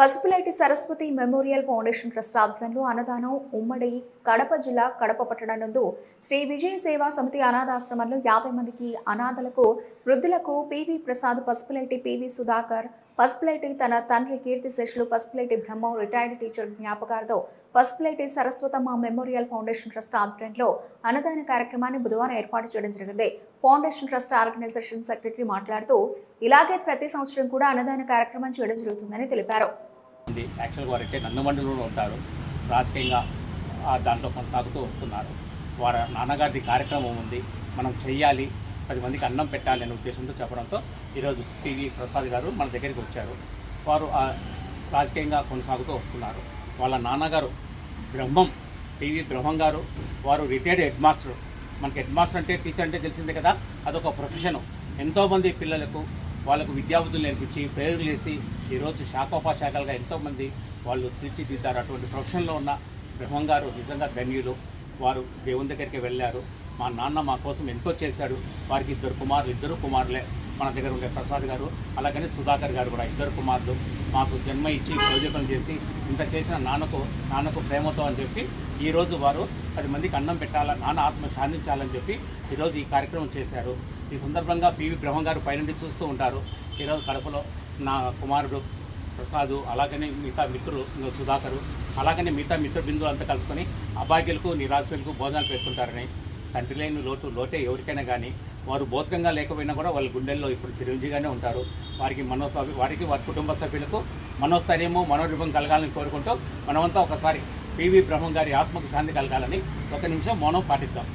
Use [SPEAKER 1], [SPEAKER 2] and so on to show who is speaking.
[SPEAKER 1] Pasupuleti Saraswati memorial foundation trust ఆధ్వర్యంలో అన్నదానం ఉమ్మడి కడప జిల్లా కడప పట్టణం నందు శ్రీ విజయ సేవా సమితి అనాథాశ్రమంలో 50 మందికి అనాథలకు వృద్ధులకు పివి ప్రసాద్, పసుపులేటి పివి సుధాకర్, పసుపులేటి తన తండ్రి కీర్తిశేషులు పసుపులేటి బ్రహ్మ రిటైర్డ్ టీచర్ జ్ఞాపకార్థం Pasupuleti Saraswatamma memorial foundation trust ఆధ్వర్యంలో అన్నదాన కార్యక్రమాన్ని బుధవారం ఏర్పాటు చేయడం జరిగింది. ఫౌండేషన్ ట్రస్ట్ ఆర్గనైజేషన్ సెక్రటరీ మాట్లాడుతూ ఇలాగే ప్రతి సంవత్సరం కూడా అన్నదాన కార్యక్రమం చేయడం జరుగుతుందని తెలిపారు.
[SPEAKER 2] యాక్చువల్గా వారైతే నందమండలంలో ఉంటారు, రాజకీయంగా దాంట్లో కొనసాగుతూ వస్తున్నారు. వారి నాన్నగారిది కార్యక్రమం ఉంది, మనం చెయ్యాలి, 10 మందికి అన్నం పెట్టాలి అనే ఉద్దేశంతో చెప్పడంతో ఈరోజు పివి ప్రసాద్ గారు మన దగ్గరికి వచ్చారు. వారు రాజకీయంగా కొనసాగుతూ వస్తున్నారు. వాళ్ళ నాన్నగారు పివి బ్రహ్మం గారు, వారు రిటైర్డ్ హెడ్ మాస్టర్. మనకి హెడ్ మాస్టర్ అంటే టీచర్ అంటే తెలిసిందే కదా, అదొక ప్రొఫెషను. ఎంతోమంది పిల్లలకు వాళ్ళకు విద్యాబుద్ధులు నేర్పించి ప్రేరణలు వేసి ఈరోజు శాఖోపశాఖలుగా ఎంతోమంది వాళ్ళు తీర్చిదిద్దారు. అటువంటి ప్రొఫెషన్లో ఉన్న బ్రహ్మం గారు నిజంగా ధన్యులు. వారు దేవుని దగ్గరికి వెళ్ళారు. మా నాన్న మా కోసం ఎంతో చేశాడు. వారికి ఇద్దరు కుమారులే మన దగ్గర ఉండే ప్రసాద్ గారు, అలాగని సుధాకర్ గారు కూడా 2 కుమారులు. మాకు జన్మ ఇచ్చి ప్రయోజనం చేసి ఇంత చేసిన నాన్నకు ప్రేమతో అని చెప్పి ఈరోజు వారు 10 మందికి అన్నం పెట్టాలా, నాన్న ఆత్మ శాంతించాలని చెప్పి ఈరోజు ఈ కార్యక్రమం చేశారు. ఈ సందర్భంగా పివి బ్రహ్మం గారు పైనుండి చూస్తూ ఉంటారు. ఈరోజు కడపలో నా కుమారుడు ప్రసాదు, అలాగనే మిగతా మిత్రులు సుధాకరు, అలాగనే మిగతా మిత్ర బిందువులు అంతా కలుసుకొని అభాగ్యులకు నిరాశ్రులకు భోజనాలు పెడుతుంటారని. తండ్రి లేని లోటే ఎవరికైనా కానీ వారు భౌతికంగా లేకపోయినా కూడా వాళ్ళ గుండెల్లో ఇప్పుడు చిరంజీవిగానే ఉంటారు. వారికి వారి కుటుంబ సభ్యులకు మనోస్థైర్యము మనోరూపం కలగాలని కోరుకుంటూ మనమంతా ఒకసారి పివి బ్రహ్మం గారి ఆత్మకు శాంతి కలగాలని 1 నిమిషం మౌనం పాటిద్దాం.